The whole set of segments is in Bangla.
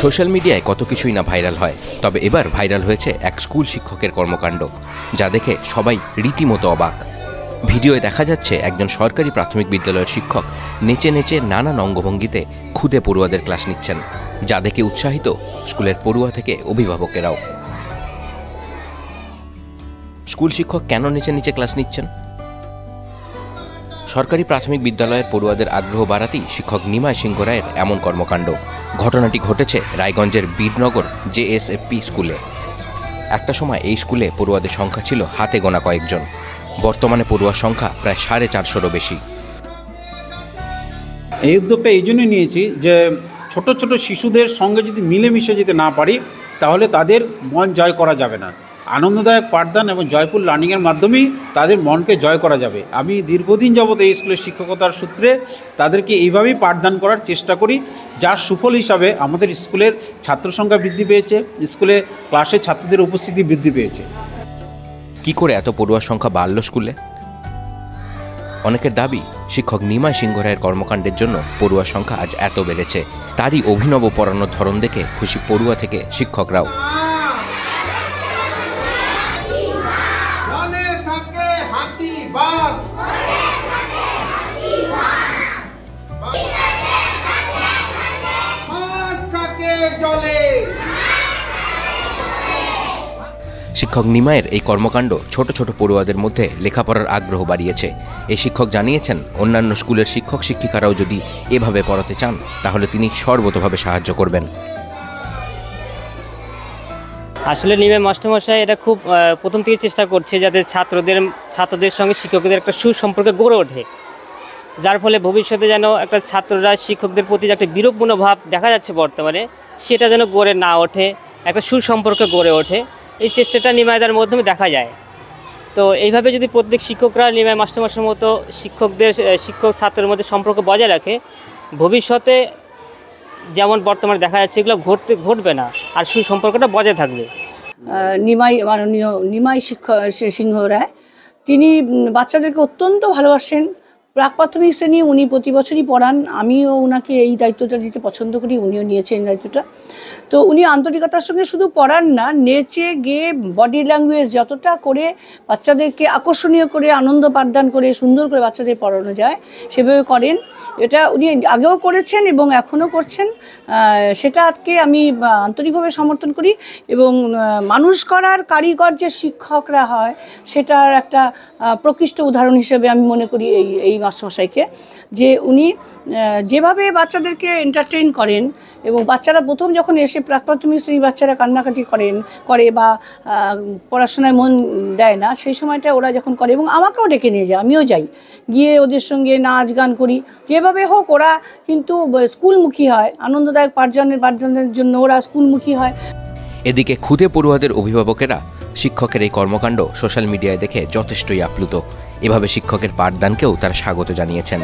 সোশ্যাল মিডিয়ায় কত কিছুই না ভাইরাল হয়, তবে এবার ভাইরাল হয়েছে এক স্কুল শিক্ষকের কর্মকাণ্ড, যা দেখে সবাই রীতিমতো অবাক। ভিডিওয় দেখা যাচ্ছে একজন সরকারি প্রাথমিক বিদ্যালয়ের শিক্ষক নেচে নেচে নানান অঙ্গভঙ্গিতে খুদে পড়ুয়াদের ক্লাস নিচ্ছেন, যা দেখে উৎসাহিত স্কুলের পড়ুয়া থেকে অভিভাবকেরাও। স্কুল শিক্ষক কেন নেচে নেচে ক্লাস নিচ্ছেন? সরকারি প্রাথমিক বিদ্যালয়ের পড়ুয়াদের আগ্রহ বাড়াতেই শিক্ষক নিমাই সিংহ রায়ের এমন কর্মকাণ্ড। ঘটনাটি ঘটেছে রায়গঞ্জের বীরনগর JSFP স্কুলে। একটা সময় এই স্কুলে পড়ুয়াদের সংখ্যা ছিল হাতে গোনা কয়েকজন। বর্তমানে পড়ুয়ার সংখ্যা প্রায় 450-এরও বেশি। এই উদ্যোগটা এই জন্যই নিয়েছি যে ছোট ছোট শিশুদের সঙ্গে যদি মিলেমিশে যেতে না পারি তাহলে তাদের মন জয় করা যাবে না। আনন্দদায়ক পাঠদান এবং জয়পুর লার্নিংয়ের মাধ্যমেই তাদের মনকে জয় করা যাবে। আমি দীর্ঘদিন যাবৎ এই স্কুলের শিক্ষকতার সূত্রে তাদেরকে এইভাবেই পাঠদান করার চেষ্টা করি, যার সুফল হিসাবে আমাদের স্কুলের ছাত্র সংখ্যা বৃদ্ধি পেয়েছে, স্কুলে ক্লাসে ছাত্রদের উপস্থিতি বৃদ্ধি পেয়েছে। কি করে এত পড়ুয়ার সংখ্যা বাড়ল স্কুলে? অনেকের দাবি, শিক্ষক নিমাই সিংহ রায়ের কর্মকাণ্ডের জন্য পড়ুয়ার সংখ্যা আজ এত বেড়েছে। তারই অভিনব পড়ানোর ধরন দেখে খুশি পড়ুয়া থেকে শিক্ষকরাও। শিক্ষক নিমাইয়ের এই কর্মকাণ্ড ছোট ছোট পড়ুয়াদের মধ্যে লেখাপড়ার আগ্রহ বাড়িয়েছে। এই শিক্ষক জানিয়েছেন, অন্যান্য স্কুলের শিক্ষক শিক্ষিকারাও যদি এভাবে পড়াতে চান তাহলে তিনি সর্বতোভাবে সাহায্য করবেন। আসলে নিমাই মাস্টারমশাই এটা খুব প্রথম থেকে চেষ্টা করছে যাতে ছাত্রদের সঙ্গে শিক্ষকদের একটা সুসম্পর্ক গড়ে ওঠে, যার ফলে ভবিষ্যতে যেন একটা ছাত্ররা শিক্ষকদের প্রতি যে একটা বিরূপ মনোভাব দেখা যাচ্ছে বর্তমানে, সেটা যেন গড়ে না ওঠে, একটা সুসম্পর্ক গড়ে ওঠে। এই চেষ্টাটা নিমাইদার মাধ্যমে দেখা যায়। তো এইভাবে যদি প্রত্যেক শিক্ষকরা নিমাই মাস্টারমশাইয়ের মতো শিক্ষক ছাত্রের মধ্যে সম্পর্ক বজায় রাখে, ভবিষ্যতে যেমন বর্তমানে দেখা যাচ্ছে এগুলো ঘটবে না, আর সুসম্পর্কটা বজায় থাকবে। মাননীয় নিমাই সিংহ রায় তিনি বাচ্চাদেরকে অত্যন্ত ভালোবাসেন। প্রাক প্রাথমিক শ্রেণী উনি প্রতি বছরই পড়ান। আমিও ওনাকে এই দায়িত্বটা দিতে পছন্দ করি, উনিও নিয়েছেন দায়িত্বটা। তো উনি আন্তরিকতার সঙ্গে শুধু পড়ান না, নেচে গিয়ে বডি ল্যাঙ্গুয়েজ যতটা করে বাচ্চাদেরকে আকর্ষণীয় করে আনন্দ পাঠদান করে সুন্দর করে বাচ্চাদের পড়ানো যায় সেভাবে করেন। এটা উনি আগেও করেছেন এবং এখনও করছেন। সেটাকে আমি আন্তরিকভাবে সমর্থন করি এবং মানুষ করার কারিগর যে শিক্ষকরা হয় সেটার একটা প্রকৃষ্ট উদাহরণ হিসেবে আমি মনে করি এই মাস্টারমশাইকে, যে উনি যেভাবে বাচ্চাদেরকে এন্টারটেইন করেন এবং বাচ্চারা প্রথম যখন এসে প্রাক প্রাথমিক শ্রেণীর বাচ্চারা কান্নাকাটি করে বা পড়াশোনায় মন দেয় না, সেই সময়টা ওরা যখন করে এবং আমাকেও ডেকে নিয়ে যায়, আমিও যাই, গিয়ে ওদের সঙ্গে নাচ গান করি। যেভাবে হোক ওরা কিন্তু স্কুলমুখী হয়, আনন্দদায়ক পাঠদানের জন্য ওরা স্কুলমুখী হয়। এদিকে খুদে পড়ুয়াদের অভিভাবকেরা শিক্ষকের এই কর্মকাণ্ড সোশ্যাল মিডিয়ায় দেখে যথেষ্টই আপ্লুত। এভাবে শিক্ষকের পাঠদানকেও তারা স্বাগত জানিয়েছেন।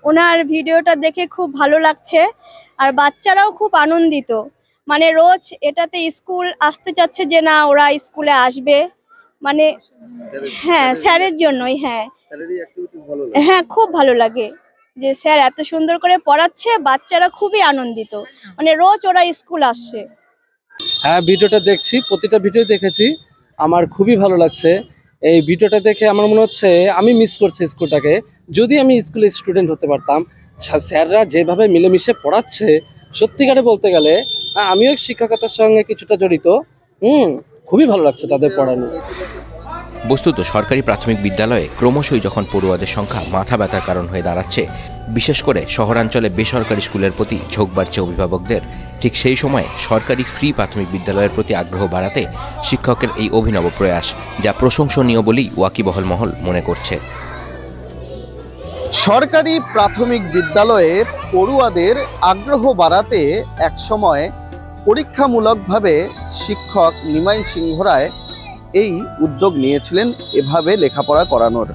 ওনার ভিডিওটা দেখে খুব ভালো লাগছে, আর বাচ্চারাও খুব আনন্দিত। মানে রোজ এটাতে স্কুল আসতে চাচ্ছে যে না ওরা স্কুলে আসবে, মানে হ্যাঁ স্যারের জন্যই। হ্যাঁ খুব ভালো লাগে যে স্যার এত সুন্দর করে পড়াচ্ছে, বাচ্চারা খুবই আনন্দিত, মানে রোজ ওরা স্কুল আসছে। হ্যাঁ ভিডিওটা দেখছি, প্রতিটা ভিডিও দেখেছি, আমার খুবই ভালো লাগছে। এই ভিডিওটা দেখে আমার মনে হচ্ছে আমি মিস করছি স্কুলটাকে। যদি আমি স্কুলের স্টুডেন্ট হতে পারতাম, স্যাররা যেভাবে মিলেমিশে পড়াচ্ছে, সত্যিকারে বলতে গেলে আমিও শিক্ষকতার সঙ্গে কিছুটা জড়িত। খুবই ভালো লাগছে তাদের পড়ানো। বস্তুত সরকারি প্রাথমিক বিদ্যালয়ে ক্রমশই যখন পড়ুয়াদের সংখ্যা মাথা ব্যথার কারণ হয়ে দাঁড়াচ্ছে, বিশেষ করে শহরাঞ্চলে বেসরকারি স্কুলের প্রতি ঝোঁক বাড়ছে অভিভাবকদের, ঠিক সেই সময়ে সরকারি ফ্রি প্রাথমিক বিদ্যালয়ের প্রতি আগ্রহ বাড়াতে শিক্ষকের এই অভিনব প্রয়াস, যা প্রশংসনীয় বলেই ওয়াকিবহাল মহল মনে করছে। সরকারি প্রাথমিক বিদ্যালয়ে পড়ুয়াদের আগ্রহ বাড়াতে একসময় পরীক্ষামূলকভাবে শিক্ষক নিমাই সিংহ রায় এই উদ্যোগ নিয়েছিলেন এভাবে লেখাপড়া করানোর।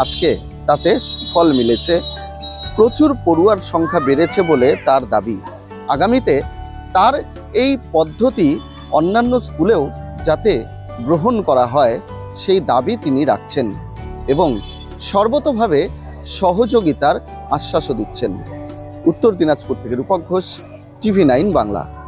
আজকে তাতে সুফল মিলেছে, প্রচুর পড়ুয়ার সংখ্যা বেড়েছে বলে তার দাবি। আগামীতে তার এই পদ্ধতি অন্যান্য স্কুলেও যাতে গ্রহণ করা হয় সেই দাবি তিনি রাখছেন এবং সর্বতোভাবে সহযোগিতার আশ্বাসও দিচ্ছেন। উত্তর দিনাজপুর থেকে রূপক ঘোষ, TV9 বাংলা।